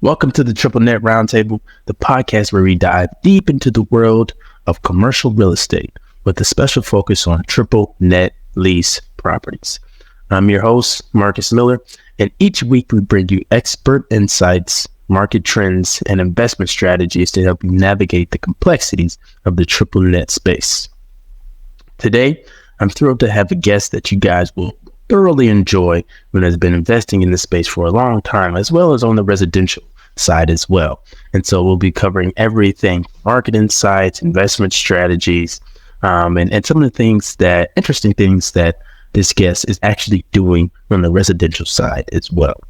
Welcome to the Triple Net Roundtable, the podcast where we dive deep into the world of commercial real estate with a special focus on triple net lease properties. I'm your host, Marcus Miller, and each week we bring you expert insights, market trends, and investment strategies to help you navigate the complexities of the triple net space. Today, I'm thrilled to have a guest that you guys will thoroughly enjoy who has been investing in this space for a long time, as well as on the residential side as well. And so we'll be covering everything, market insights, investment strategies, and some of the interesting things that this guest is actually doing on the residential side as well.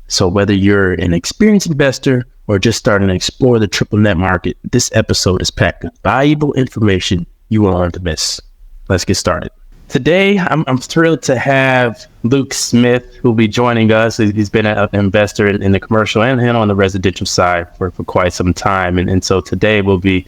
So whether you're an experienced investor or just starting to explore the triple net market, this episode is packed with valuable information you won't want to miss. Let's get started. Today, I'm thrilled to have Luke Smith, who will be joining us. He's been an investor in the commercial and on the residential side for quite some time. And so today we'll be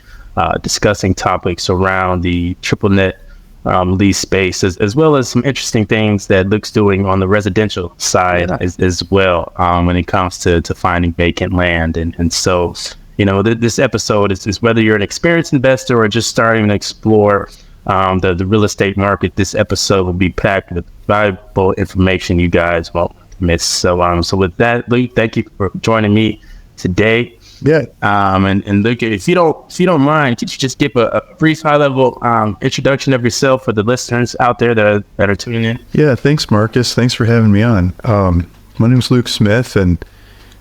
discussing topics around the triple net lease space, as well as some interesting things that Luke's doing on the residential side as well when it comes to finding vacant land. And so, this episode is whether you're an experienced investor or just starting to explore the real estate market. This episode will be packed with valuable information you guys won't miss. So with that, Luke, thank you for joining me today. Yeah. And Luke, if you don't mind, could you just give a brief high level introduction of yourself for the listeners out there that are tuning in? Yeah. Thanks, Marcus. Thanks for having me on. My name is Luke Smith, and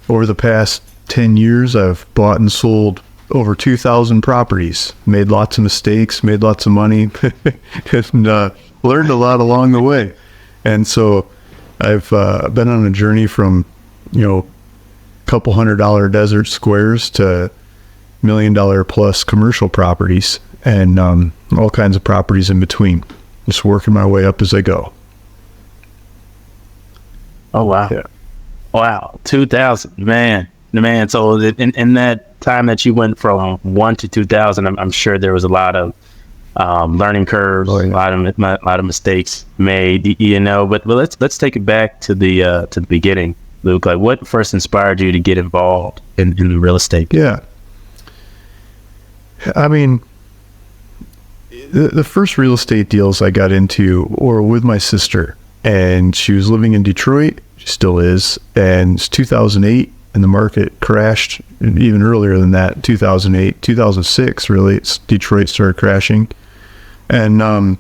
over the past 10 years, I've bought and sold over 2,000 properties, made lots of mistakes, made lots of money, and learned a lot along the way. And so I've been on a journey from, couple $100 desert squares to $1 million plus commercial properties, and all kinds of properties in between. Just working my way up as I go. Oh, wow. Yeah. Wow. 2,000, man. So in that time that you went from 1 to 2,000, I'm sure there was a lot of learning curves, a lot of mistakes made, but let's take it back to the beginning, Luke. Like, what first inspired you to get involved in real estate? Yeah. I mean, the first real estate deals I got into were with my sister, and she was living in Detroit. She still is. And it's 2008. And the market crashed even earlier than that, 2008, 2006, really. Detroit started crashing. And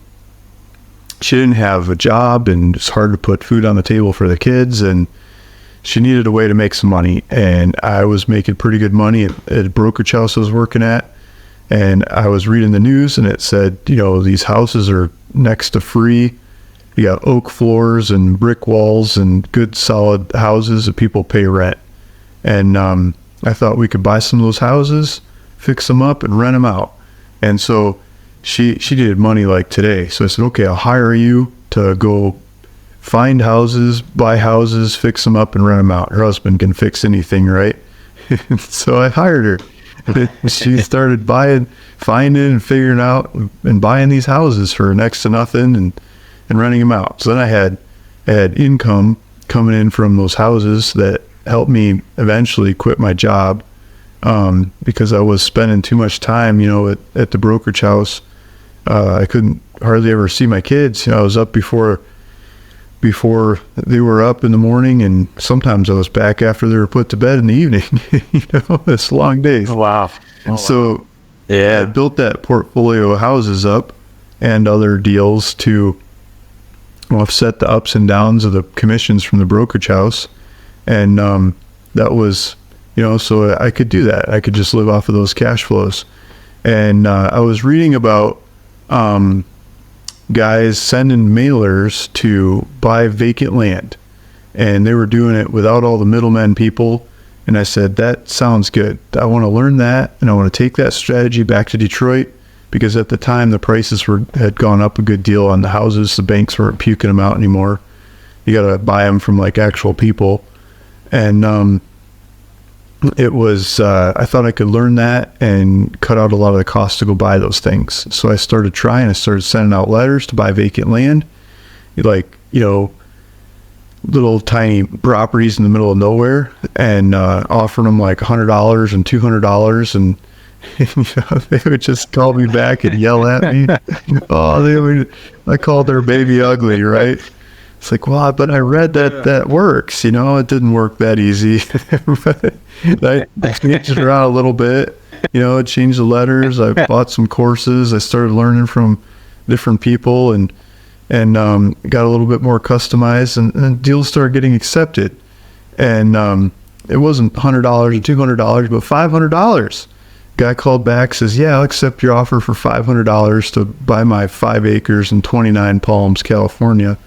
she didn't have a job, and it's hard to put food on the table for the kids. And she needed a way to make some money. And I was making pretty good money at a brokerage house I was working at. And I was reading the news, and it said, these houses are next to free. You got oak floors and brick walls and good solid houses that people pay rent. And I thought we could buy some of those houses, fix them up, and rent them out. And so she needed money like today. So I said, okay, I'll hire you to go find houses, buy houses, fix them up, and rent them out. Her husband can fix anything, right? So I hired her. She started finding and figuring out and buying these houses for next to nothing and renting them out. So then I had income coming in from those houses that helped me eventually quit my job because I was spending too much time, at the brokerage house. I couldn't hardly ever see my kids. I was up before they were up in the morning, and sometimes I was back after they were put to bed in the evening. It's long days. Wow. So yeah, I built that portfolio of houses up and other deals to offset the ups and downs of the commissions from the brokerage house. And that was, so I could do that. I could just live off of those cash flows. And I was reading about guys sending mailers to buy vacant land. And they were doing it without all the middlemen people. And I said, that sounds good. I want to learn that, and I want to take that strategy back to Detroit, because at the time the prices had gone up a good deal on the houses. The banks weren't puking them out anymore. You got to buy them from like actual people. And it was, I thought I could learn that and cut out a lot of the costs to go buy those things. So I started trying. I started sending out letters to buy vacant land. little tiny properties in the middle of nowhere and offering them like $100 and $200, and they would just call me back and yell at me. I called their baby ugly, right? It's like, well, but I read that works, it didn't work that easy. I changed it around a little bit, I changed the letters. I bought some courses. I started learning from different people and got a little bit more customized, and deals started getting accepted. And it wasn't $100 or $200, but $500. Guy called back, says, yeah, I'll accept your offer for $500 to buy my 5 acres in 29 Palms, California.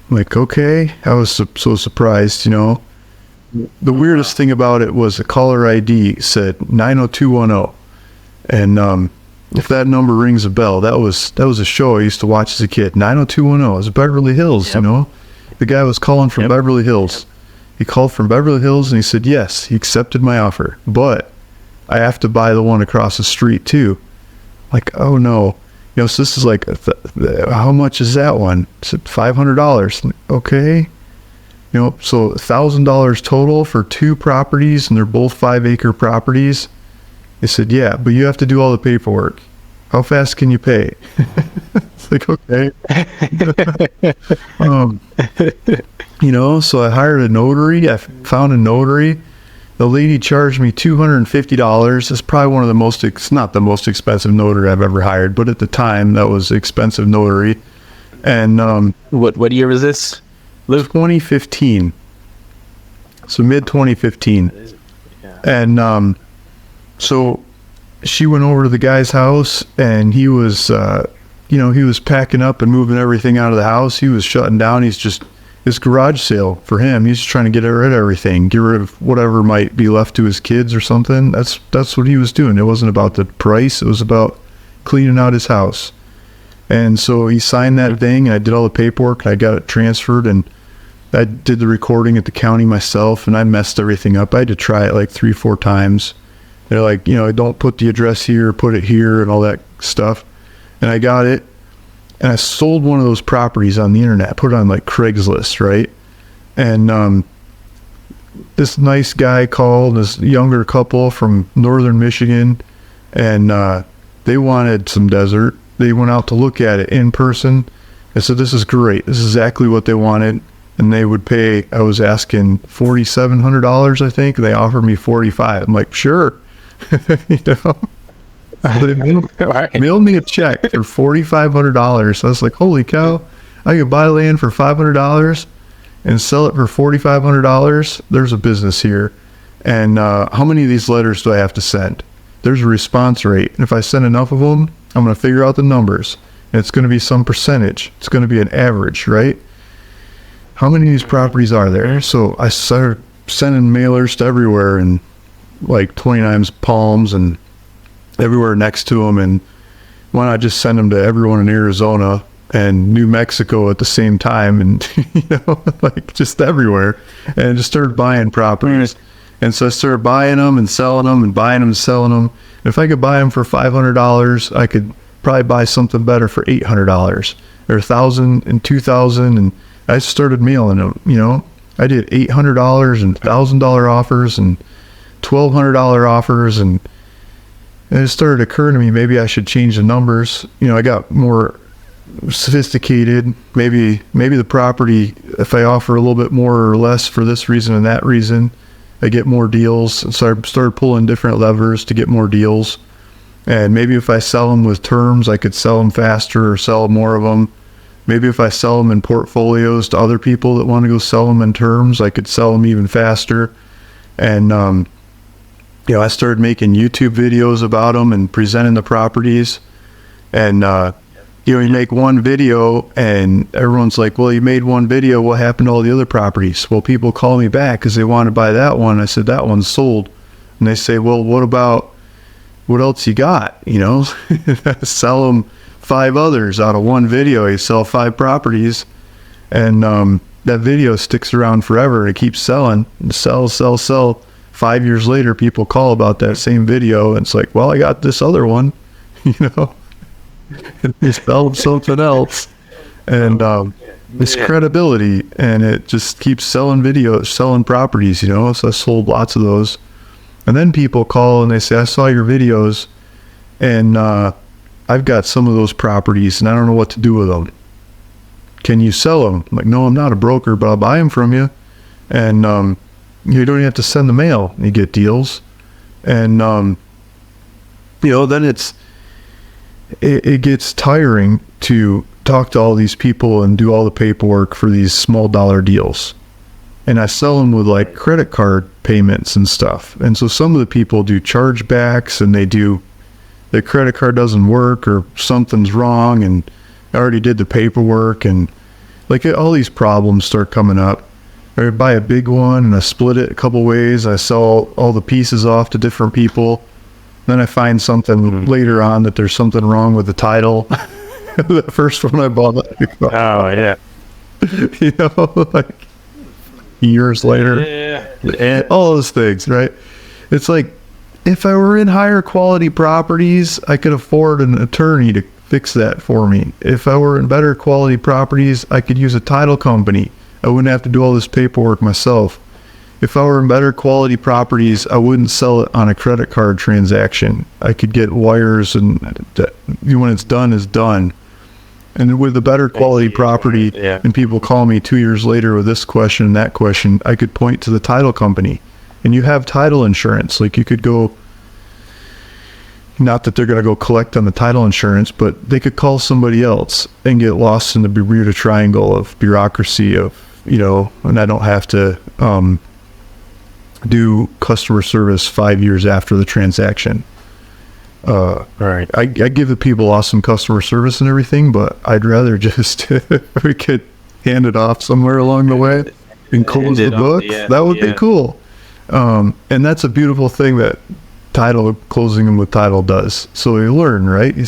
I'm like, okay. I was so surprised, The weirdest thing about it was the caller ID said 90210. And if that number rings a bell, that was a show I used to watch as a kid. 90210. It was Beverly Hills, The guy was calling from Beverly Hills. He called from Beverly Hills and he said, yes, he accepted my offer, but I have to buy the one across the street too. Like, oh no. So this is like, how much is that one? I said, $500. Okay. So $1,000 total for 2 properties, and they're both 5-acre properties. They said, yeah, but you have to do all the paperwork. How fast can you pay? It's like, okay. So I hired a notary. I found a notary. The lady charged me $250. It's probably one of the most, it's not the most expensive notary I've ever hired, but at the time that was expensive notary. And what year was this? 2015. So mid 2015. Yeah. And so she went over to the guy's house, and he was, he was packing up and moving everything out of the house. He was shutting down. His garage sale for him. He's trying to get rid of everything, get rid of whatever might be left to his kids or something. That's what he was doing. It wasn't about the price. It was about cleaning out his house. And so he signed that thing, and I did all the paperwork, and I got it transferred, and I did the recording at the county myself, and I messed everything up. I had to try it like 3-4 times. They're like, don't put the address here, put it here, and all that stuff. And I got it. And I sold one of those properties on the internet. I put it on like Craigslist, right? And this nice guy called, this younger couple from northern Michigan, and they wanted some desert. They went out to look at it in person. I said, this is great. This is exactly what they wanted. And they would pay, I was asking $4,700, I think. They offered me $45,000. I'm like, sure. They mailed me a check for $4,500. I was like, holy cow, I could buy land for $500 and sell it for $4,500. There's a business here. And how many of these letters do I have to send? There's a response rate. And if I send enough of them, I'm going to figure out the numbers. And it's going to be some percentage. It's going to be an average, right? How many of these properties are there? So I started sending mailers to everywhere, and like 29 Palms and everywhere next to them. And why not just send them to everyone in Arizona and New Mexico at the same time, and like just everywhere, and just started buying properties. And so I started buying them and selling them and buying them and selling them. And if I could buy them for $500, I could probably buy something better for $800 or $1,000 and $2,000. And I started mailing them. I did $800 and $1,000 offers and $1,200 offers, and it started occurring to me, maybe I should change the numbers. I got more sophisticated. Maybe the property, if I offer a little bit more or less for this reason and that reason, I get more deals. And so I started pulling different levers to get more deals. And maybe if I sell them with terms, I could sell them faster or sell more of them. Maybe if I sell them in portfolios to other people that want to go sell them in terms, I could sell them even faster. And I started making YouTube videos about them and presenting the properties. And, you make one video and everyone's like, well, you made one video. What happened to all the other properties? Well, people call me back because they want to buy that one. I said, that one's sold. And they say, well, what else you got? Sell them 5 others out of one video. You sell 5 properties, and that video sticks around forever, and it keeps selling. Sell. 5 years later, people call about that same video, and it's like, well, I got this other one, and they sell something else. And this credibility, and it just keeps selling videos, selling properties, so I sold lots of those. And then people call and they say, I saw your videos and I've got some of those properties and I don't know what to do with them. Can you sell them? I'm like, no, I'm not a broker, but I'll buy them from you. And you don't even have to send the mail. You get deals. And, then it gets tiring to talk to all these people and do all the paperwork for these small dollar deals. And I sell them with like credit card payments and stuff. And so some of the people do chargebacks and their credit card doesn't work or something's wrong and I already did the paperwork, and like all these problems start coming up. I buy a big one and I split it a couple ways. I sell all the pieces off to different people. Then I find something later on that there's something wrong with the title. The first one I bought. Oh, yeah. Like years later. And all those things, right? It's like, if I were in higher quality properties, I could afford an attorney to fix that for me. If I were in better quality properties, I could use a title company. I wouldn't have to do all this paperwork myself. If I were in better quality properties, I wouldn't sell it on a credit card transaction. I could get wires, and when it's done, it's done. And with a better quality property, and people call me 2 years later with this question and that question, I could point to the title company. And you have title insurance. Like you could go, not that they're going to go collect on the title insurance, but they could call somebody else and get lost in the Bermuda Triangle of bureaucracy of, and I don't have to do customer service 5 years after the transaction. Right. I give the people awesome customer service and everything, but I'd rather just we could hand it off somewhere along the way and close the book. That would be cool. And that's a beautiful thing that closing them with title does. So you learn, right? I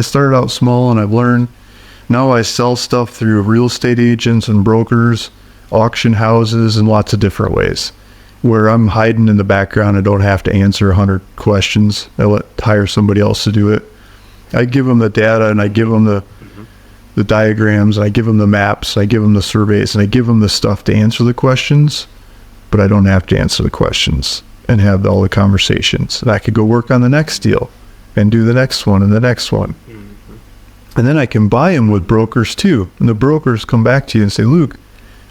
started out small and I've learned. Now I sell stuff through real estate agents and brokers, auction houses, and lots of different ways. Where I'm hiding in the background, I don't have to answer 100 questions. I hire somebody else to do it. I give them the data, and I give them the diagrams, and I give them the maps, I give them the surveys, and I give them the stuff to answer the questions, but I don't have to answer the questions and have all the conversations. And I could go work on the next deal and do the next one and the next one. And then I can buy them with brokers too. And the brokers come back to you and say, Luke,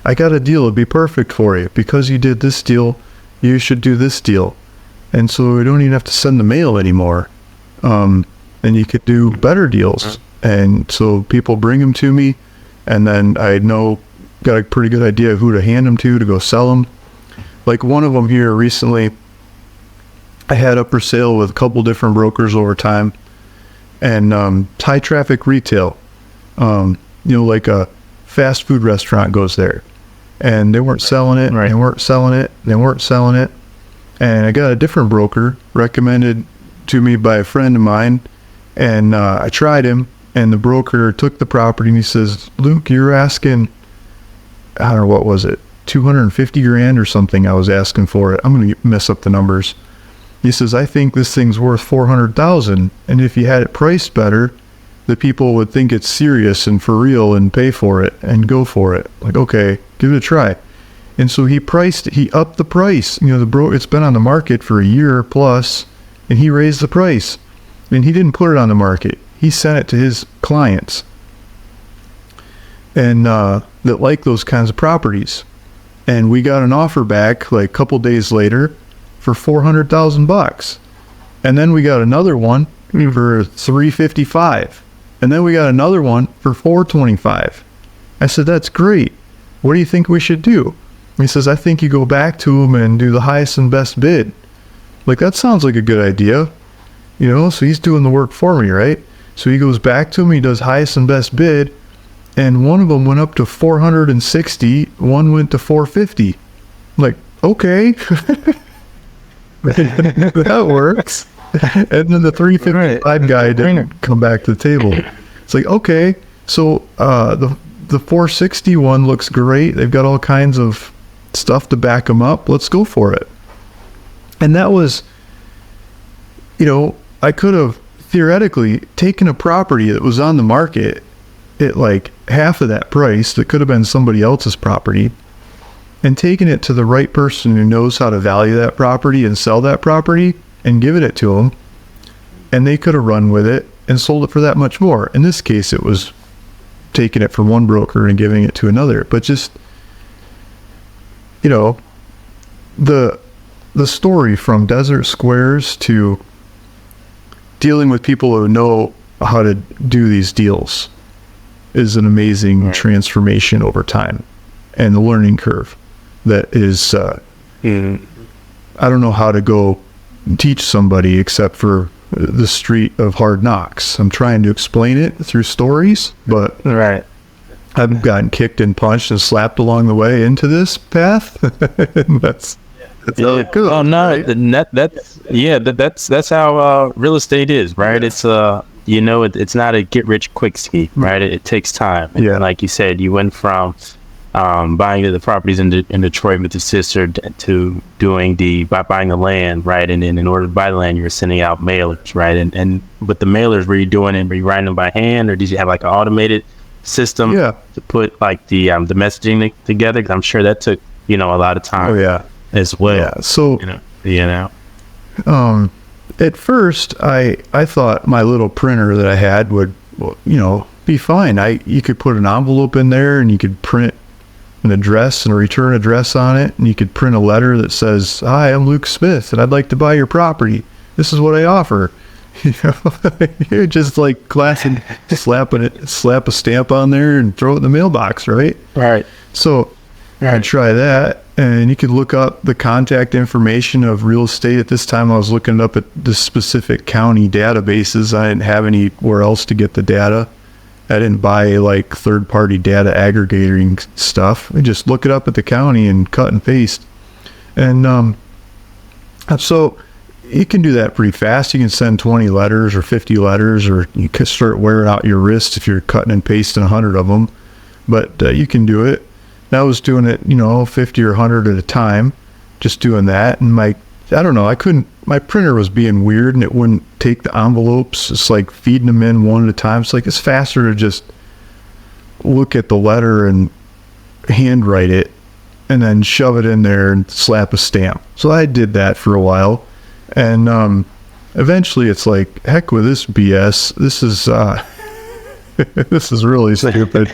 I got a deal. It'd be perfect for you. Because you did this deal, you should do this deal. And so we don't even have to send the mail anymore. And you could do better deals. And so people bring them to me, and then I got a pretty good idea of who to hand them to go sell them. Like one of them here recently, I had up for sale with a couple different brokers over time. And high traffic retail, like a fast food restaurant goes there. And they weren't selling it, Right. They weren't selling it, they weren't selling it. And I got a different broker recommended to me by a friend of mine, and I tried him, and the broker took the property and he says, Luke, you're asking, I don't know, what was it, 250 grand or something I was asking for it. I'm going to mess up the numbers. He says, I think this thing's worth 400,000, and if you had it priced better, the people would think it's serious and for real and pay for it and go for it. Like, okay, give it a try. And so he upped the price. It's been on the market for a year plus, and he raised the price. And he didn't put it on the market. He sent it to his clients and that like those kinds of properties. And we got an offer back like a couple days later for $400,000. And then we got another one for $355. And then we got another one for $425. I said, that's great. What do you think we should do? He says, I think you go back to him and do the highest and best bid. Like, that sounds like a good idea. So he's doing the work for me, right? So he goes back to him, he does highest and best bid, and one of them went up to 460, one went to 450. Like, okay. That works. And then the 355 guy didn't come back to the table. It's like, okay, so the 460 one looks great. They've got all kinds of stuff to back them up. Let's go for it. And that was, I could have theoretically taken a property that was on the market at like half of that price that could have been somebody else's property and taken it to the right person who knows how to value that property and sell that property and given it to them, and they could have run with it and sold it for that much more. In this case, it was taking it from one broker and giving it to another. But just, you know, the story from Desert Squares to dealing with people who know how to do these deals is an amazing transformation over time, and the learning curve that is, I don't know how to go teach somebody except for the street of hard knocks. I'm trying to explain it through stories, but I've gotten kicked and punched and slapped along the way into this path. That's good. Oh no, that's how real estate is, right? It's it's not a get rich quick scheme, right? It takes time. And like you said, you went from buying the properties in Detroit with your sister to doing buying the land, right? And then in order to buy the land, you were sending out mailers, right? And with the mailers, were you doing it? Were you writing them by hand, or did you have like an automated system to put like the messaging together? Because I'm sure that took a lot of time. As well. Yeah. So at first I thought my little printer that I had would be fine. You could put an envelope in there and you could print an address and a return address on it, and you could print a letter that says, "Hi, I'm Luke Smith and I'd like to buy your property. This is what I offer." You're just like classic slap a stamp on there and throw it in the mailbox, right? So I'd try that, and you could look up the contact information of real estate. At this time, I was looking up at the specific county databases. I didn't have anywhere else to get the data. I didn't buy like third-party data aggregating stuff. I just look it up at the county and cut and paste. And so you can do that pretty fast. You can send 20 letters or 50 letters, or you could start wearing out your wrist if you're cutting and pasting 100 of them. But you can do it. I was doing it, 50 or 100 at a time, just doing that. And my printer was being weird and it wouldn't take the envelopes. It's like feeding them in one at a time. It's like, it's faster to just look at the letter and handwrite it and then shove it in there and slap a stamp. So I did that for a while. And eventually it's like, heck with this BS. This is, this is really stupid.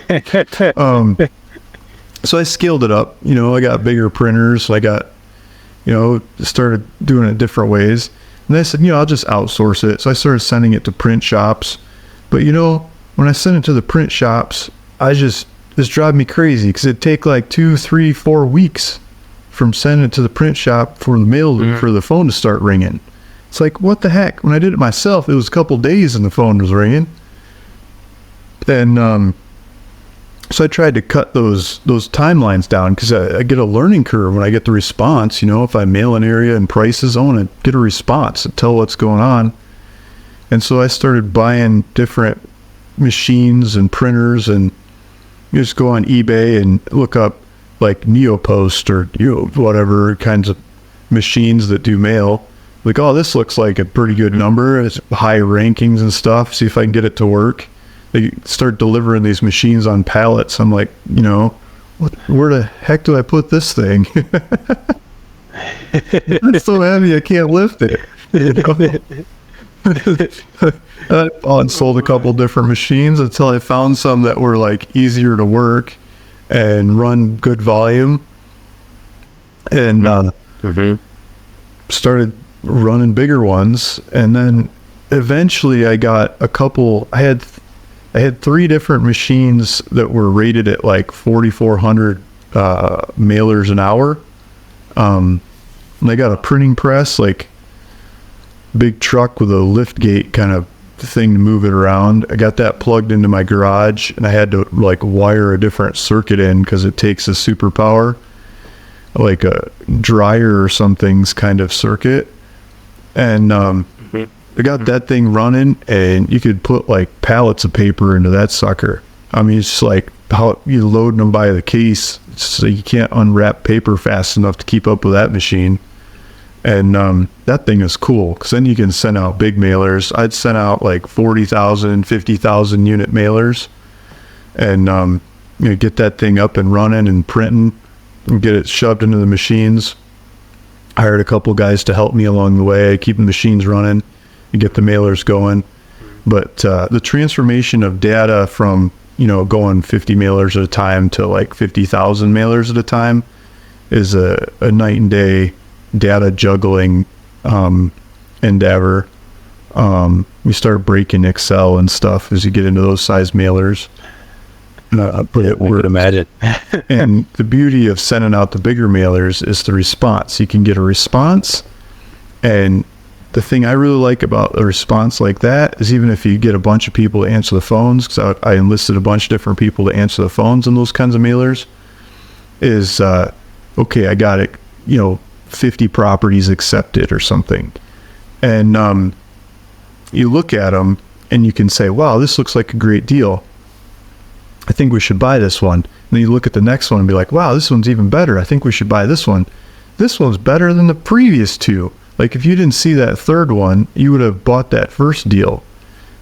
So I scaled it up, I got bigger printers. I got, started doing it different ways. And I said, I'll just outsource it. So I started sending it to print shops. But, when I sent it to the print shops, this drive me crazy because it'd take like 2, 3, 4 weeks from sending it to the print shop for the mail, for the phone to start ringing. It's like, what the heck? When I did it myself, it was a couple days and the phone was ringing. And, so I tried to cut those timelines down because I get a learning curve when I get the response. If I mail an area and prices, I want to get a response and tell what's going on. And so I started buying different machines and printers, and you just go on eBay and look up like Neopost or whatever kinds of machines that do mail. Like, oh, this looks like a pretty good number. It's high rankings and stuff. See if I can get it to work. They start delivering these machines on pallets. I'm like, where the heck do I put this thing? It's so heavy I can't lift it. I bought and sold a couple different machines until I found some that were like easier to work and run good volume. And started running bigger ones. And then eventually I got a couple. I had 3 different machines that were rated at like 4,400 mailers an hour. And I got a printing press, like big truck with a lift gate kind of thing to move it around. I got that plugged into my garage, and I had to like wire a different circuit in because it takes a superpower, like a dryer or something's kind of circuit. And I got that thing running, and you could put like pallets of paper into that sucker. I mean, it's like how you loading them by the case, so you can't unwrap paper fast enough to keep up with that machine. And that thing is cool because then you can send out big mailers. I'd send out like 40,000, 50,000 unit mailers, and get that thing up and running and printing and get it shoved into the machines. I hired a couple guys to help me along the way, keep the machines running and get the mailers going. But the transformation of data from, going 50 mailers at a time to like 50,000 mailers at a time is a night and day data juggling endeavor. You start breaking Excel and stuff as you get into those size mailers. But I could imagine. And the beauty of sending out the bigger mailers is the response. You can get a response, and the thing I really like about a response like that is even if you get a bunch of people to answer the phones, because I enlisted a bunch of different people to answer the phones in those kinds of mailers, is, okay, I got it, 50 properties accepted or something. And you look at them and you can say, wow, this looks like a great deal. I think we should buy this one. And then you look at the next one and be like, wow, this one's even better. I think we should buy this one. This one's better than the previous two. Like if you didn't see that third one, you would have bought that first deal.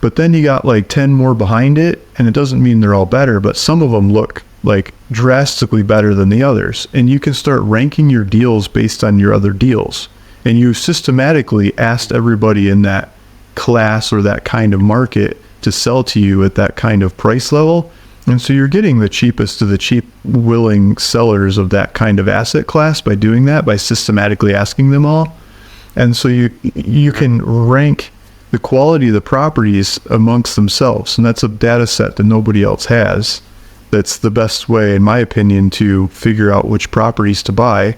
But then you got like 10 more behind it, and it doesn't mean they're all better, but some of them look like drastically better than the others. And you can start ranking your deals based on your other deals. And you systematically asked everybody in that class or that kind of market to sell to you at that kind of price level. And so you're getting the cheapest of the cheap, willing sellers of that kind of asset class by doing that, by systematically asking them all. And so you can rank the quality of the properties amongst themselves. And that's a data set that nobody else has. That's the best way, in my opinion, to figure out which properties to buy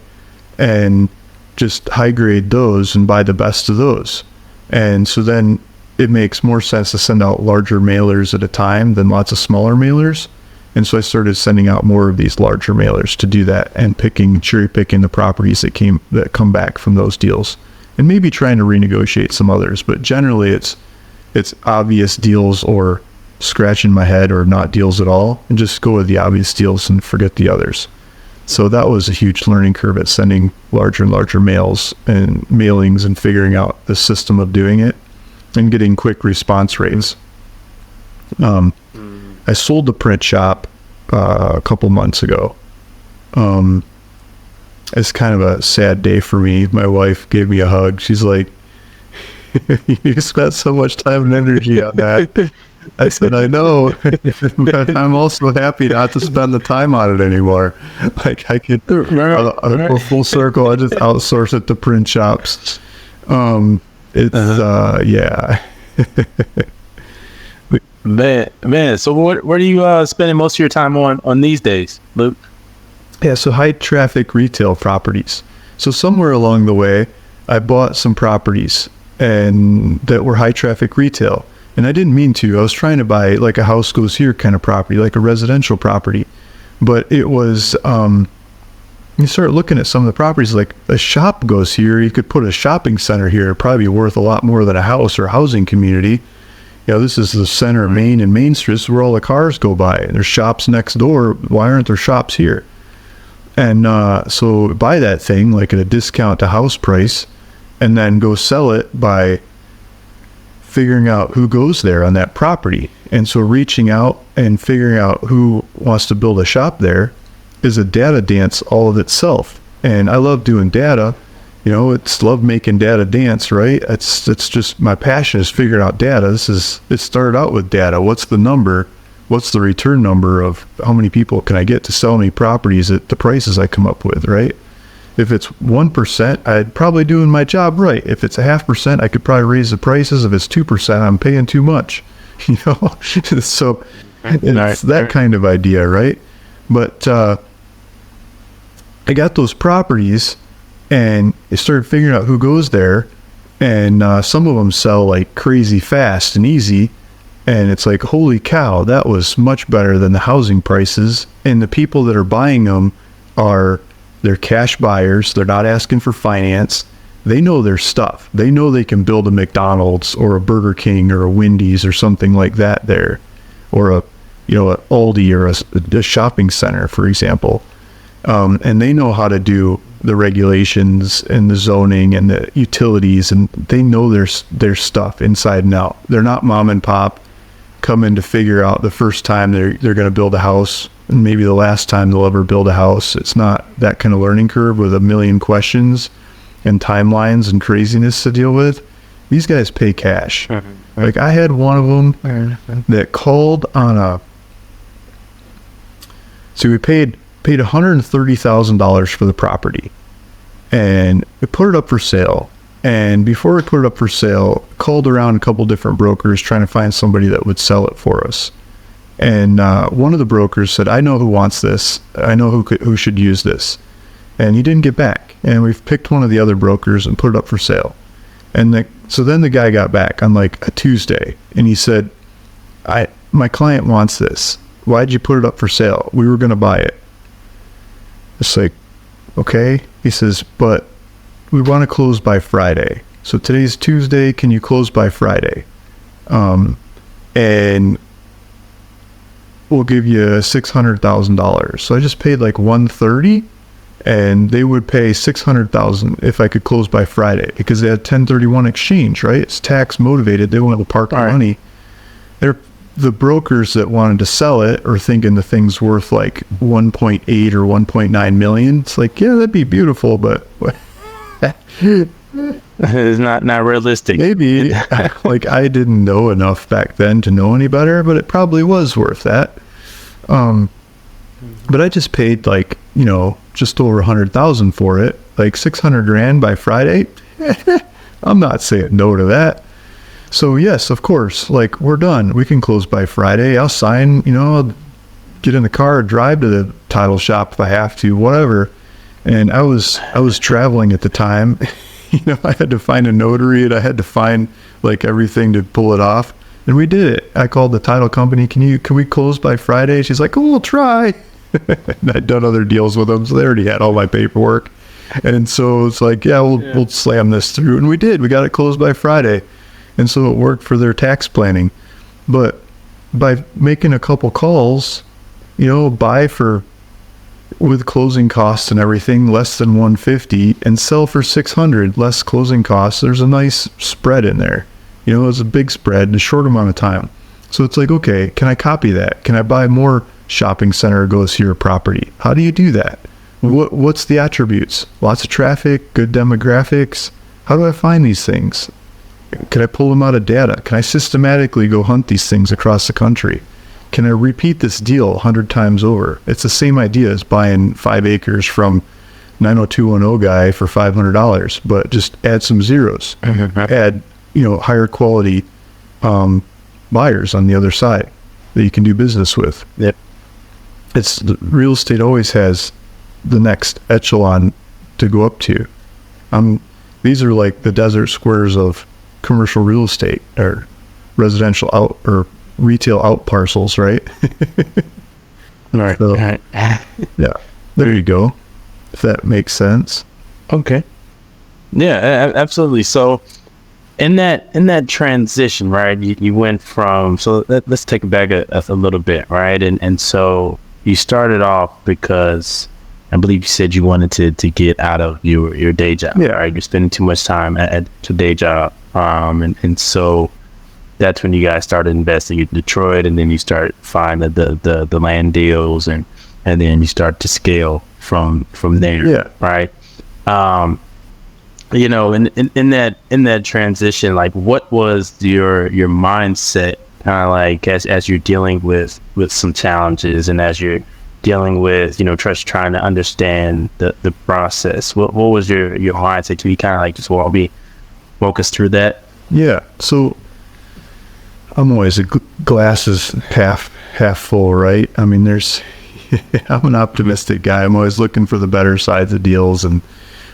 and just high grade those and buy the best of those. And so then it makes more sense to send out larger mailers at a time than lots of smaller mailers. And so I started sending out more of these larger mailers to do that and cherry picking the properties that come back from those deals, and maybe trying to renegotiate some others. But generally it's obvious deals or scratching my head or not deals at all, and just go with the obvious deals and forget the others. So that was a huge learning curve at sending larger and larger mailings and figuring out the system of doing it and getting quick response rates. I sold the print shop a couple months ago. It's kind of a sad day for me. My wife gave me a hug. She's like, you spent so much time and energy on that. I said, I know, but I'm also happy not to spend the time on it anymore. Like I could go full circle. I just outsource it to print shops. Yeah. Man. So what are you spending most of your time on these days, Luke? Yeah, so high traffic retail properties. So somewhere along the way, I bought some properties and that were high traffic retail. And I didn't mean to. I was trying to buy like a house goes here kind of property, like a residential property. But it was, you start looking at some of the properties, like a shop goes here. You could put a shopping center here. It'd probably be worth a lot more than a house or a housing community. This is the center of Main and Main Street. This is where all the cars go by. And there's shops next door. Why aren't there shops here? And so buy that thing like at a discount to house price, and then go sell it by figuring out who goes there on that property. And so reaching out and figuring out who wants to build a shop there is a data dance all of itself. And I love doing data. It's love making data dance, right? It's just my passion is figuring out data. It started out with data. What's the number? What's the return number of how many people can I get to sell me properties at the prices I come up with, right? If it's 1%, I'd probably doing my job right. If it's 0.5%, I could probably raise the prices. If it's 2%, I'm paying too much, So it's that kind of idea, right? But I got those properties, and I started figuring out who goes there, and some of them sell like crazy fast and easy. And it's like, holy cow, that was much better than the housing prices. And the people that are buying them they're cash buyers. They're not asking for finance. They know their stuff. They know they can build a McDonald's or a Burger King or a Wendy's or something like that there, or a Aldi or a shopping center, for example. And they know how to do the regulations and the zoning and the utilities, and they know their stuff inside and out. They're not mom and pop. come in to figure out the first time they're going to build a house, and maybe the last time they'll ever build a house. It's not that kind of learning curve with a million questions and timelines and craziness to deal with. These guys pay cash. Like, I had one of them that called on so we paid $130,000 for the property, and we put it up for sale. And before we put it up for sale, called around a couple different brokers trying to find somebody that would sell it for us. And one of the brokers said, I know who wants this. I know who should use this. And he didn't get back. And we've picked one of the other brokers and put it up for sale. And so then the guy got back on like a Tuesday, and he said, my client wants this. Why'd you put it up for sale? We were going to buy it. It's like, okay. He says, but we want to close by Friday. So today's Tuesday. Can you close by Friday? And we'll give you $600,000. So I just paid like $130,000, and they would pay $600,000 if I could close by Friday, because they had 1031 exchange, right? It's tax motivated. They want to park the money. They're the brokers that wanted to sell it are thinking the thing's worth like 1.8 or 1.9 million. It's like, yeah, that'd be beautiful, but it's not realistic. Maybe like I didn't know enough back then to know any better, but it probably was worth that. But I just paid like, just over 100,000 for it, like 600 grand by Friday. I'm not saying no to that. So yes, of course, like, we're done. We can close by Friday. I'll sign, I'll get in the car, drive to the title shop if I have to, whatever. And I was traveling at the time. I had to find a notary, and I had to find like everything to pull it off. And we did it. I called the title company. Can we close by Friday? She's like, oh, we'll try. And I'd done other deals with them, so they already had all my paperwork. And so it's like, we'll slam this through. And we did. We got it closed by Friday. And so it worked for their tax planning. But by making a couple calls, buy for, with closing costs and everything, less than 150, and sell for 600, less closing costs, there's a nice spread in there. It's a big spread in a short amount of time. So it's like, okay, can I copy that? Can I buy more shopping center goes to your property? How do you do that? What's the attributes? Lots of traffic, good demographics. How do I find these things? Can I pull them out of data? Can I systematically go hunt these things across the country? Can I repeat this deal 100 times over? It's the same idea as buying 5 acres from 90210 guy for $500, but just add some zeros. Add, higher quality buyers on the other side that you can do business with. Yep. Real estate always has the next echelon to go up to. These are like the desert squares of commercial real estate, or residential out or retail out parcels, right? Right. So, yeah, there you go. If that makes sense. Okay. Yeah, absolutely. So in that transition, right, you went from, so let's take it back a little bit, right? And so you started off because I believe you said you wanted to get out of your day job. Yeah. Right? You're spending too much time at your day job. And so that's when you guys started investing in Detroit, and then you start finding the land deals, and then you start to scale from there. Yeah. Right. In that transition, like, what was your mindset kind of like as you're dealing with some challenges, and as you're dealing with, just trying to understand the process? What was your mindset? Can you kind of like just walk us through that? Yeah. So I'm always glass is half full, right? I mean, I'm an optimistic guy. I'm always looking for the better sides of deals, and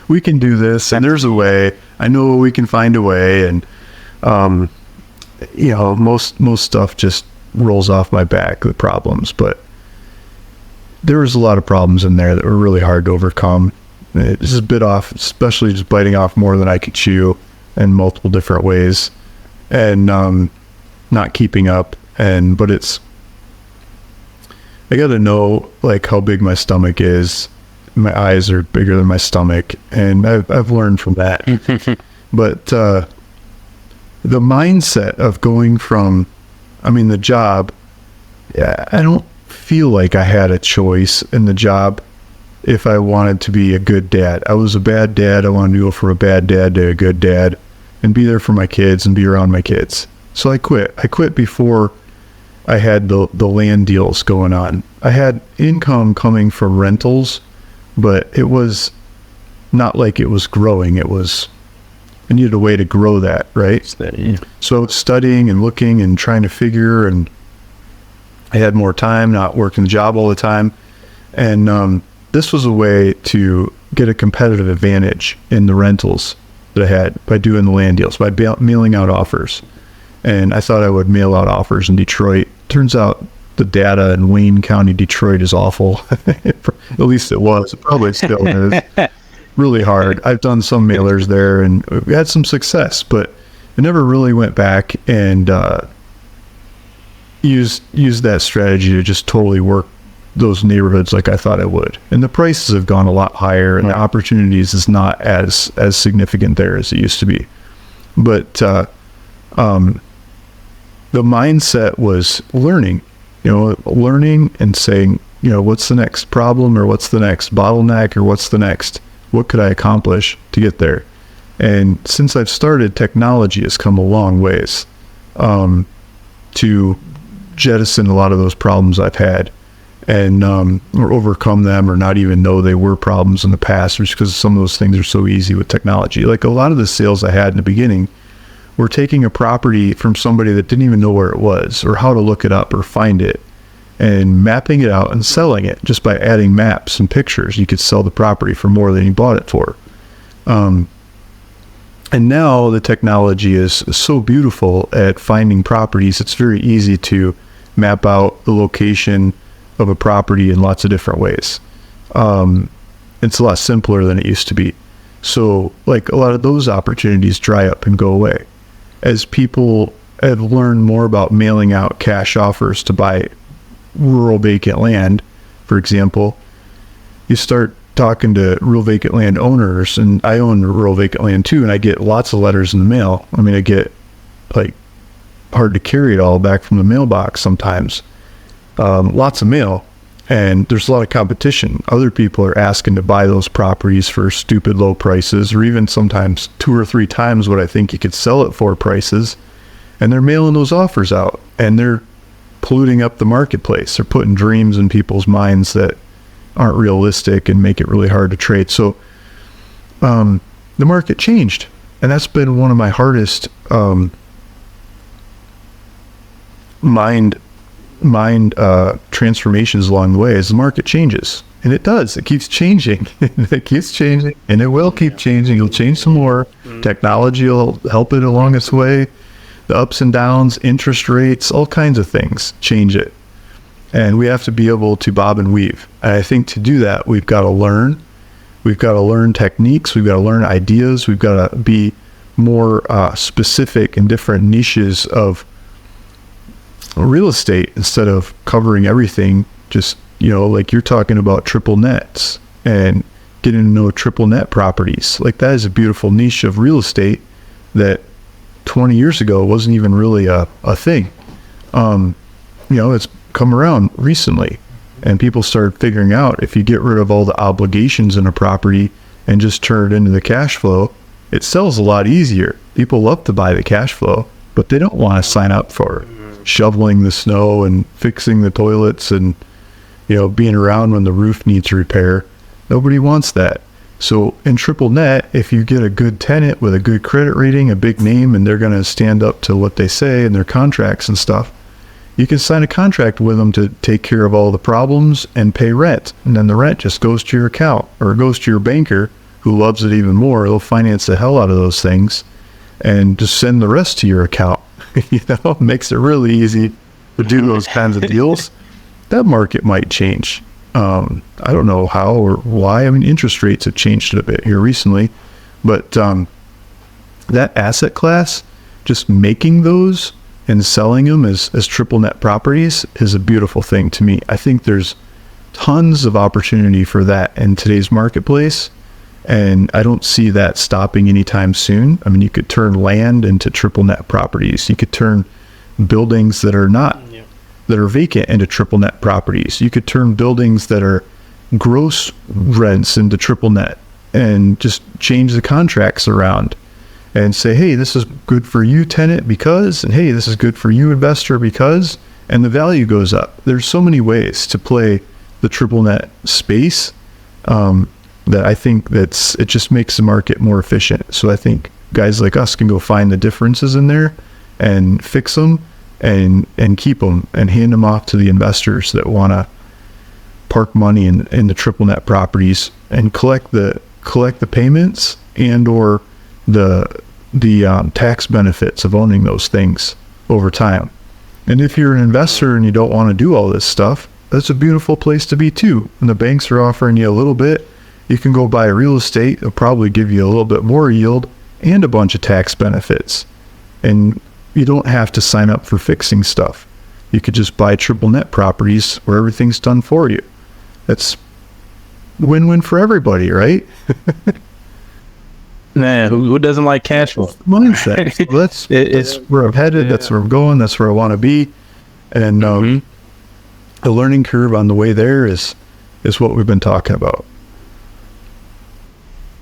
we can do this, and there's a way. I know we can find a way, and most stuff just rolls off my back, the problems, but there was a lot of problems in there that were really hard to overcome. It just bit off, especially just biting off more than I could chew in multiple different ways, and not keeping up. But I got to know like how big my stomach is. My eyes are bigger than my stomach, and I've learned from that. But the mindset of going from I mean, the job, I don't feel like I had a choice in the job if I wanted to be a good dad. I was a bad dad. I wanted to go from a bad dad to a good dad and be there for my kids and be around my kids. So I quit. I quit before I had the land deals going on. I had income coming from rentals, but it was not like it was growing. I needed a way to grow that, right? Steady. So studying and looking and trying to figure, and I had more time, not working the job all the time. And this was a way to get a competitive advantage in the rentals that I had by doing the land deals, by mailing out offers. And I thought I would mail out offers in Detroit. Turns out the data in Wayne County, Detroit is awful. At least it was. It probably still is. Really hard. I've done some mailers there and we had some success, but I never really went back and used that strategy to just totally work those neighborhoods like I thought I would. And the prices have gone a lot higher, and the opportunities is not as significant there as it used to be. But the mindset was learning and saying, what's the next problem, or what's the next bottleneck, or what could I accomplish to get there? And since I've started, technology has come a long ways to jettison a lot of those problems I've had, and or overcome them, or not even know they were problems in the past, just because some of those things are so easy with technology. Like a lot of the sales I had in the beginning were taking a property from somebody that didn't even know where it was or how to look it up or find it, and mapping it out and selling it just by adding maps and pictures. You could sell the property for more than you bought it for. And now the technology is so beautiful at finding properties. It's very easy to map out the location of a property in lots of different ways. It's a lot simpler than it used to be. So like a lot of those opportunities dry up and go away. As people have learned more about mailing out cash offers to buy rural vacant land, for example, you start talking to rural vacant land owners, and I own rural vacant land too, and I get lots of letters in the mail. I mean, I get like hard to carry it all back from the mailbox sometimes. Lots of mail, and there's a lot of competition. Other people are asking to buy those properties for stupid low prices, or even sometimes 2 or 3 times what I think you could sell it for prices, and they're mailing those offers out, and they're polluting up the marketplace. They're putting dreams in people's minds that aren't realistic and make it really hard to trade. So the market changed, and that's been one of my hardest mind transformations along the way. As the market changes, and it does, it keeps changing. It keeps changing, and it will keep changing. It'll change some more. Technology will help it along its way. The ups and downs, interest rates, all kinds of things change it. And we have to be able to bob and weave. And I think to do that, we've got to learn. We've got to learn techniques. We've got to learn ideas. We've got to be more specific in different niches of real estate instead of covering everything. Just, like you're talking about triple nets and getting to know triple net properties. Like that is a beautiful niche of real estate that 20 years ago wasn't even really a thing. It's come around recently, and people started figuring out if you get rid of all the obligations in a property and just turn it into the cash flow, it sells a lot easier. People love to buy the cash flow, but they don't want to sign up for shoveling the snow and fixing the toilets and being around when the roof needs repair. Nobody wants that. So in triple net, if you get a good tenant with a good credit rating, a big name, and they're going to stand up to what they say in their contracts and stuff, you can sign a contract with them to take care of all the problems and pay rent. And then the rent just goes to your account, or it goes to your banker, who loves it even more. They'll finance the hell out of those things and just send the rest to your account. It makes it really easy to do those kinds of deals. That market might change. I don't know how or why. I mean, interest rates have changed a bit here recently, but that asset class, just making those and selling them as triple net properties is a beautiful thing to me. I think there's tons of opportunity for that in today's marketplace, and I don't see that stopping anytime soon. I mean, you could turn land into triple net properties. You could turn buildings that are not, that are vacant into triple net properties. You could turn buildings that are gross rents into triple net and just change the contracts around and say, hey, this is good for you, tenant, because, and hey, this is good for you, investor, because, and the value goes up. There's so many ways to play the triple net space that I think it just makes the market more efficient. So I think guys like us can go find the differences in there and fix them and keep them and hand them off to the investors that want to park money in the triple net properties and collect the payments and or the tax benefits of owning those things over time. And if you're an investor and you don't want to do all this stuff, that's a beautiful place to be too. And the banks are offering you a little bit. You can go buy real estate. They'll probably give you a little bit more yield and a bunch of tax benefits. And you don't have to sign up for fixing stuff. You could just buy triple net properties where everything's done for you. That's win-win for everybody, right? Man, who doesn't like cash flow? Mindset. So that's where I'm headed. That's where I'm going. That's where I want to be. And the learning curve on the way there is what we've been talking about.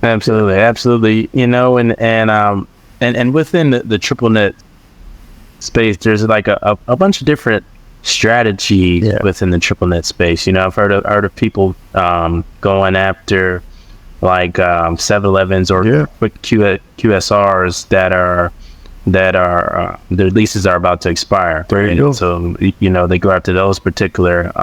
Absolutely. You know, and within the triple net space, there's like a bunch of different strategies within the triple net space. You know, I've heard of people going after like 7-Elevens or QSRs that are their leases are about to expire. Right? So you know, they go after those particular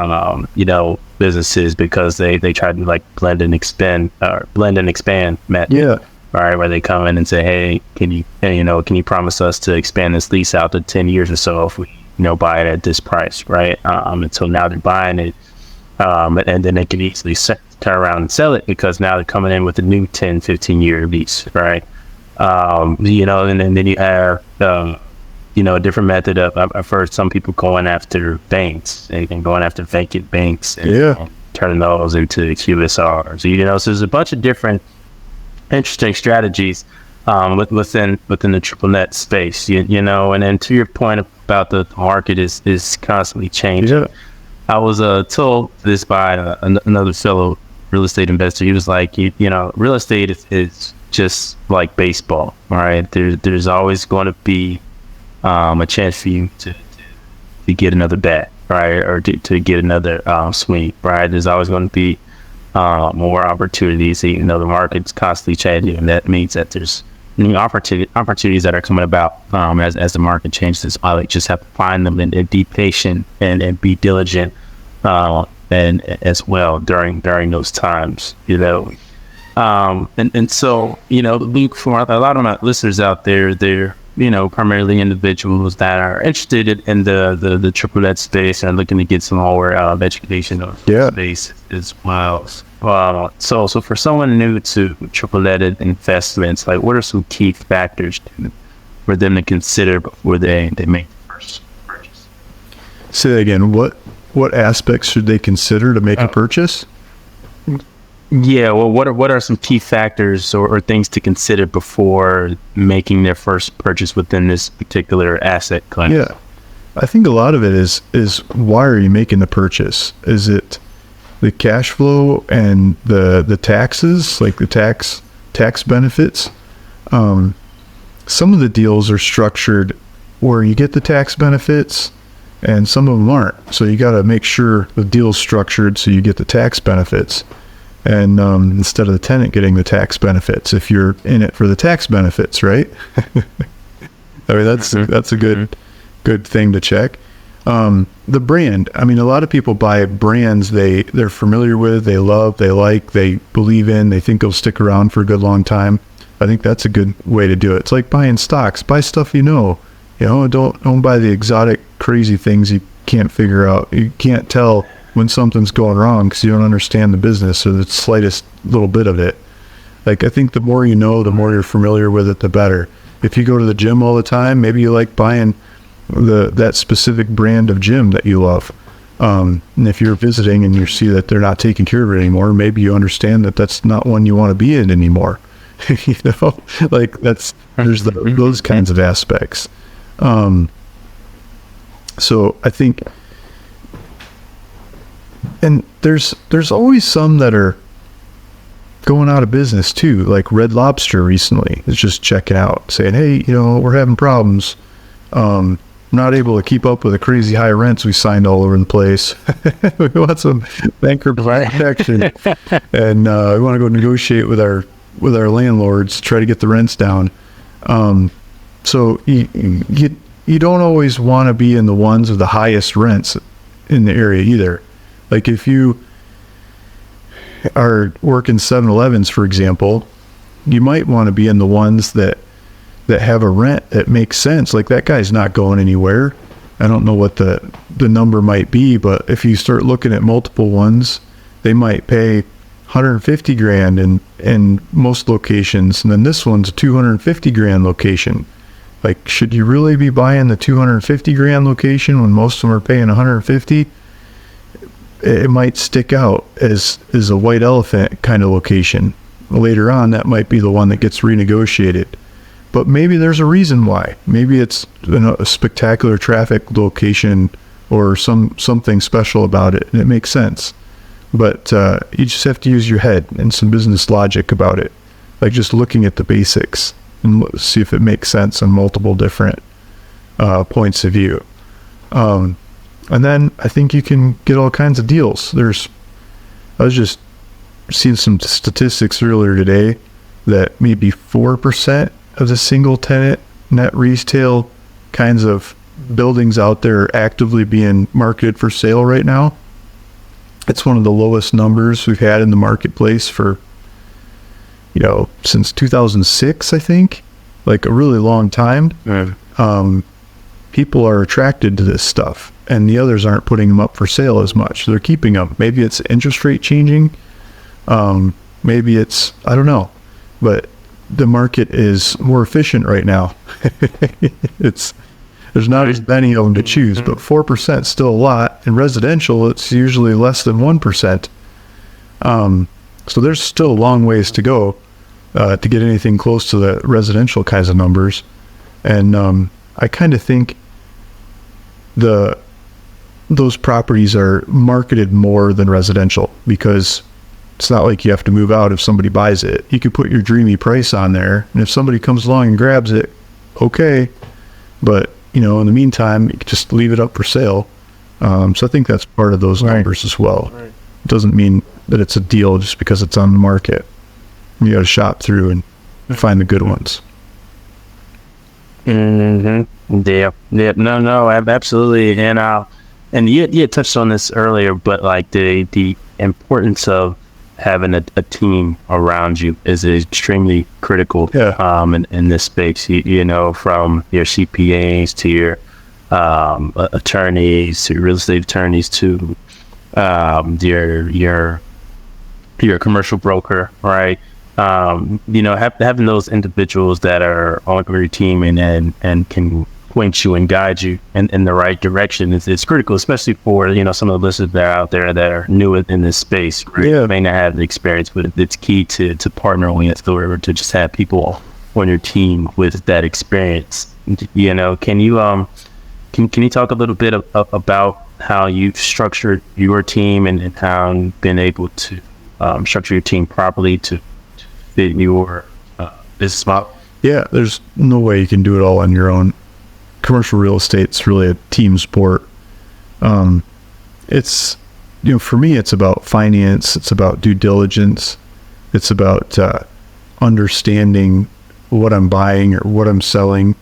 businesses because they try to like blend and expand method. Yeah. All right, where they come in and say, hey, can you promise us to expand this lease out to 10 years or so if we buy it at this price, right? And so now they're buying it, and then they can easily turn around and sell it because now they're coming in with a new 10, 15-year lease, right? And then you have, a different method of, I've heard some people going after banks and going after vacant banks and turning those into QSRs. So there's a bunch of different interesting strategies within the triple net space, and then to your point about the market is constantly changing. I was told this by another fellow real estate investor. He was like, real estate is just like baseball. All right, there's always going to be a chance for you to get another bat, right, or to get another swing, right. There's always going to be more opportunities. The market's constantly changing, and that means that there's new opportunities that are coming about as the market changes. I just have to find them and be patient and be diligent, and as well during those times, and so Luke, for a lot of my listeners out there, they're primarily individuals that are interested in the triple net space and looking to get some more education on space as well. So for someone new to triple net investments, like what are some key factors for them to consider before they make the first purchase? Say that again. What aspects should they consider to make a purchase? Yeah, well, what are some key factors or things to consider before making their first purchase within this particular asset class? Yeah, I think a lot of it is why are you making the purchase? Is it the cash flow and the taxes, like the tax benefits? Some of the deals are structured where you get the tax benefits, and some of them aren't. So you got to make sure the deal's structured so you get the tax benefits. And instead of the tenant getting the tax benefits, if you're in it for the tax benefits, right? I mean, that's a good thing to check. The brand. I mean, a lot of people buy brands they're familiar with, they love, they like, they believe in, they think they'll stick around for a good long time. I think that's a good way to do it. It's like buying stocks. Buy stuff don't buy the exotic, crazy things you can't figure out. You can't tell when something's going wrong because you don't understand the business or the slightest little bit of it. Like, I think the more you know, the more you're familiar with it, the better. If you go to the gym all the time, maybe you like buying that specific brand of gym that you love. And if you're visiting and you see that they're not taking care of it anymore, maybe you understand that that's not one you want to be in anymore. Like there's those kinds of aspects. So I think, and there's always some that are going out of business too, like Red Lobster recently is just checking out, saying, hey, we're having problems. Not able to keep up with the crazy high rents we signed all over the place. We want some bankruptcy protection, and we want to go negotiate with our landlords, try to get the rents down. So you don't always want to be in the ones with the highest rents in the area either. Like if you are working 7-Elevens, for example, you might want to be in the ones that have a rent that makes sense. Like that guy's not going anywhere. I don't know what the number might be, but if you start looking at multiple ones, they might pay $150,000 in most locations, and then this one's a $250,000 location. Like, should you really be buying the $250,000 location when most of them are paying $150,000? It might stick out as a white elephant kind of location. Later on, that might be the one that gets renegotiated. But maybe there's a reason why. Maybe it's a spectacular traffic location or something special about it, and it makes sense. But you just have to use your head and some business logic about it, like just looking at the basics and see if it makes sense on multiple different points of view. And then I think you can get all kinds of deals. I was just seeing some statistics earlier today that maybe 4% of the single tenant net retail kinds of buildings out there are actively being marketed for sale right now. It's one of the lowest numbers we've had in the marketplace for, since 2006, I think, like a really long time. Mm. People are attracted to this stuff, and the others aren't putting them up for sale as much. They're keeping them. Maybe it's interest rate changing. Maybe it's, I don't know, but the market is more efficient right now. There's not as many of them to choose, but 4% is still a lot. In residential, it's usually less than 1%. So there's still a long ways to go to get anything close to the residential kinds of numbers. And I kind of think those properties are marketed more than residential, because it's not like you have to move out if somebody buys it. You could put your dreamy price on there, and if somebody comes along and grabs it, okay. But, in the meantime, you can just leave it up for sale. So I think that's part of those numbers as well. Right. It doesn't mean that it's a deal just because it's on the market. You got to shop through and find the good ones. Mm-hmm. Yeah. No, absolutely. And you had touched on this earlier, but like the importance of having a team around you is extremely critical. Yeah. In this space, from your CPAs to your attorneys, to real estate attorneys, to your commercial broker, right? Having those individuals that are on your team and can point you and guide you in the right direction is critical, especially for some of the listeners that are out there that are new in this space, right? Yeah. May not have the experience, but it's key to partner with or to just have people on your team with that experience. Can you talk a little bit about how you've structured your team and how you've been able to structure your team properly to fit your business model? Yeah, there's no way you can do it all on your own. Commercial real estate's really a team sport. It's, for me, it's about finance. It's about due diligence. It's about understanding what I'm buying or what I'm selling.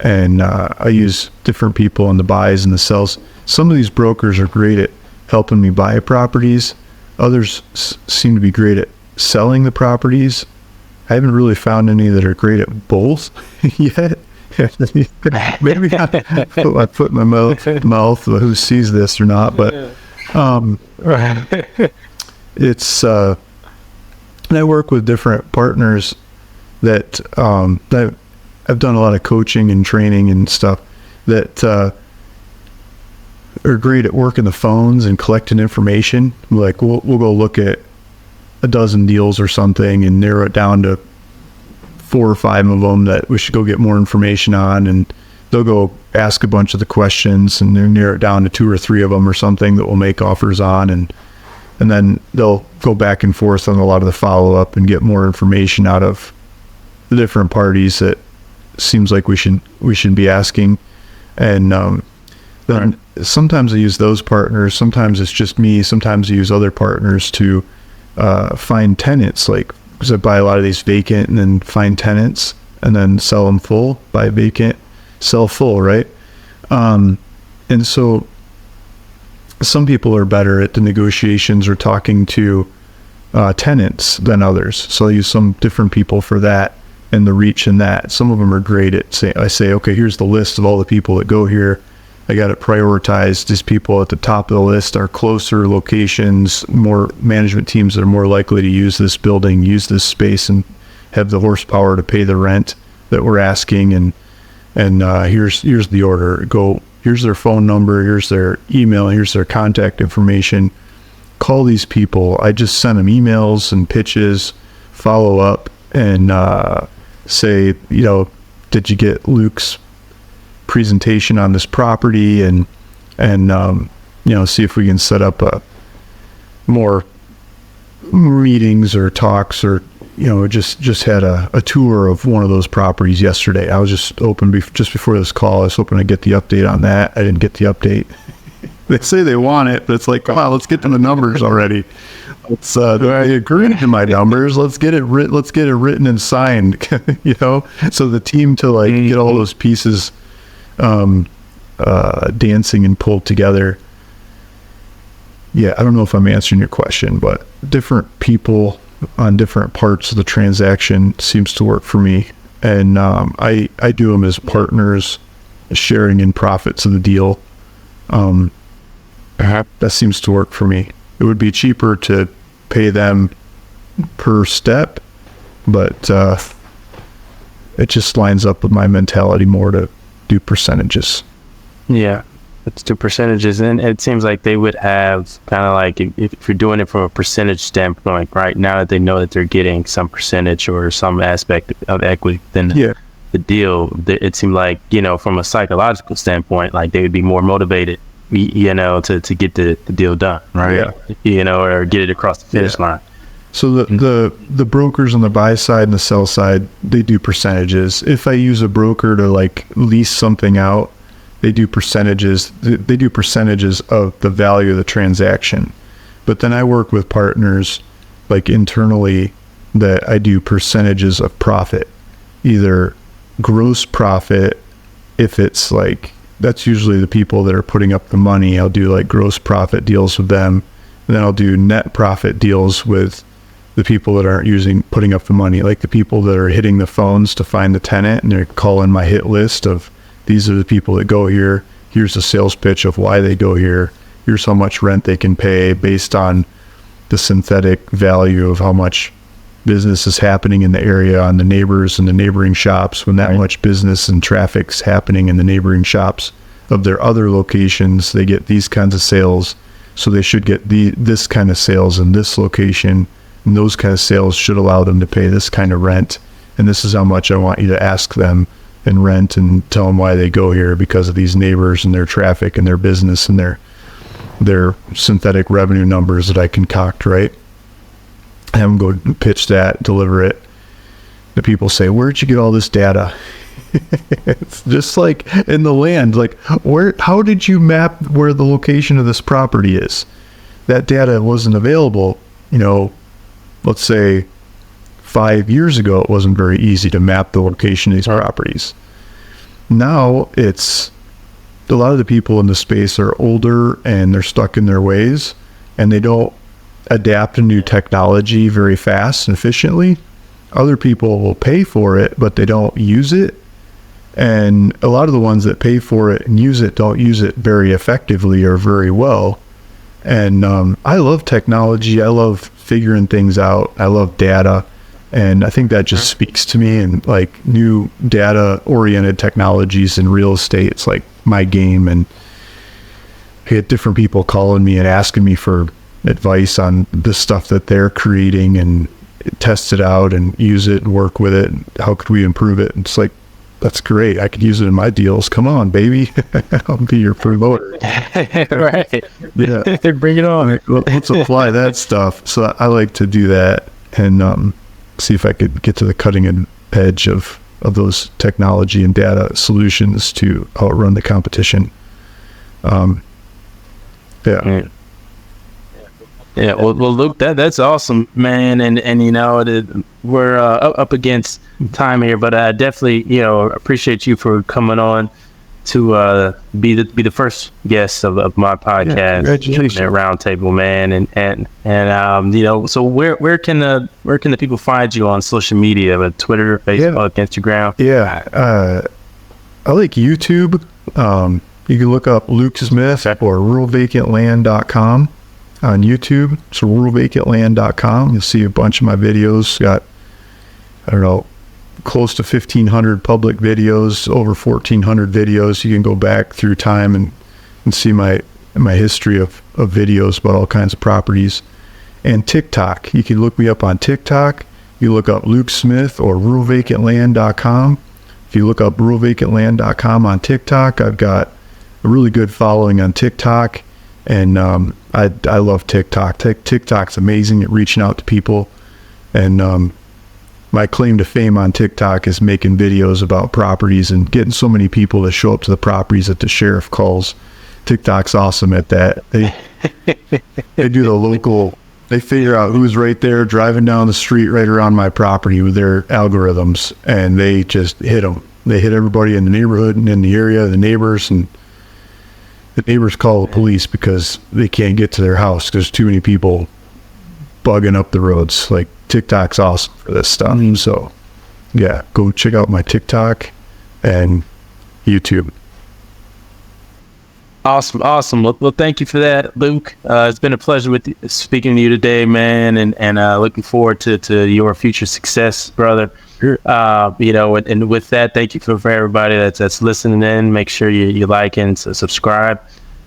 And I use different people on the buys and the sells. Some of these brokers are great at helping me buy properties. Others seem to be great at selling the properties. I haven't really found any that are great at both yet. Maybe I put my foot in my mouth who sees this or not, but it's and I work with different partners that I've done a lot of coaching and training and stuff that are great at working the phones and collecting information. Like we'll go look at a dozen deals or something and narrow it down to 4 or 5 of them that we should go get more information on, and they'll go ask a bunch of the questions and then narrow it down to 2 or 3 of them or something that we'll make offers on, and then they'll go back and forth on a lot of the follow-up and get more information out of the different parties that seems like we should be asking. And then sometimes I use those partners, sometimes it's just me, sometimes I use other partners to find tenants, like, because I buy a lot of these vacant and then find tenants and then sell them full, buy vacant, sell full, right? And so some people are better at the negotiations or talking to tenants than others. So I use some different people for that and the reach in that. Some of them are great at I say, okay, here's the list of all the people that go here. I got it prioritized. These people at the top of the list are closer locations, more management teams that are more likely to use this building, use this space, and have the horsepower to pay the rent that we're asking. And here's the order. Here's their phone number, here's their email, here's their contact information. Call these people. I just send them emails and pitches, follow up, and say, did you get Luke's presentation on this property, and see if we can set up more meetings or talks, or just had a tour of one of those properties yesterday. I was just just before this call, I was hoping to get the update on that. I didn't get the update. They say they want it, but it's like, come on, let's get to the numbers already. They agree to my numbers. Let's get it written and signed, so the team to get all those pieces dancing and pulled together. Yeah, I don't know if I'm answering your question, but different people on different parts of the transaction seems to work for me. And I do them as partners, sharing in profits of the deal. That seems to work for me. It would be cheaper to pay them per step, but it just lines up with my mentality more to do percentages. Yeah, let's do percentages. And it seems like they would have kind of like, if you're doing it from a percentage standpoint, right, now that they know that they're getting some percentage or some aspect of equity, then the deal, it seemed like, from a psychological standpoint, like they would be more motivated, to get the deal done, right? Yeah. Or get it across the finish line. So the brokers on the buy side and the sell side, they do percentages. If I use a broker to lease something out, they do percentages. They do percentages of the value of the transaction. But then I work with partners internally that I do percentages of profit, either gross profit. If it's that's usually the people that are putting up the money, I'll do gross profit deals with them. And then I'll do net profit deals with the people that aren't putting up the money, like the people that are hitting the phones to find the tenant, and they're calling my hit list of, these are the people that go here. Here's the sales pitch of why they go here. Here's how much rent they can pay based on the synthetic value of how much business is happening in the area, on the neighbors and the neighboring shops. When that much business and traffic's happening in the neighboring shops of their other locations, they get these kinds of sales. So they should get this kind of sales in this location, and those kind of sales should allow them to pay this kind of rent. And this is how much I want you to ask them in rent, and tell them why they go here, because of these neighbors and their traffic and their business and their synthetic revenue numbers that I concoct, right? Have them go pitch that, deliver it. The people say, where'd you get all this data? It's just like in the land, how did you map where the location of this property is? That data wasn't available, let's say 5 years ago. It wasn't very easy to map the location of these properties. Now it's, a lot of the people in the space are older and they're stuck in their ways, and they don't adapt to new technology very fast and efficiently. Other people will pay for it, but they don't use it. And a lot of the ones that pay for it and use it don't use it very effectively or very well. And I love technology. I love figuring things out. I love data. And I think that just speaks to me, and new data oriented technologies in real estate. It's my game. And I get different people calling me and asking me for advice on the stuff that they're creating, and test it out and use it and work with it. How could we improve it? It's that's great. I could use it in my deals. Come on, baby. I'll be your promoter. Right. Yeah. Bring it on. Well, let's apply that stuff. So I like to do that and see if I could get to the cutting edge of those technology and data solutions to outrun the competition. Yeah. Yeah, well, Luke, that's awesome, man, and you know, we're up against time here, but I definitely, you know, appreciate you for coming on to be the first guest of my podcast, congratulations. Triple Net Roundtable, man, and you know, so where can the people find you on social media, like Twitter, Facebook, Instagram? Yeah, I like YouTube. You can look up Luke Smith or ruralvacantland.com. on YouTube. So ruralvacantland.com. You'll see a bunch of my videos. Got, I don't know, close to 1,500 public videos, over 1,400 videos. You can go back through time and see my history of videos about all kinds of properties. And TikTok. You can look me up on TikTok. You look up Luke Smith or ruralvacantland.com. If you look up ruralvacantland.com on TikTok, I've got a really good following on TikTok. And I love TikTok. TikTok's amazing at reaching out to people. And my claim to fame on TikTok is making videos about properties and getting so many people to show up to the properties that the sheriff calls. TikTok's awesome at that. They do the local, they figure out who's right there driving down the street right around my property with their algorithms, and they just hit them. They hit everybody in the neighborhood and in the area, the neighbors, and the neighbors call the police because they can't get to their house because there's too many people bugging up the roads. Like, TikTok's awesome for this stuff. So yeah, go check out my TikTok and YouTube. Awesome. Well, thank you for that, Luke. It's been a pleasure speaking to you today, man, and looking forward to your future success, brother. You know, and with that, thank you for everybody that's listening in. Make sure you like and subscribe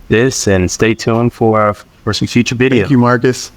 this, and stay tuned for some future videos. Thank you, Marcus.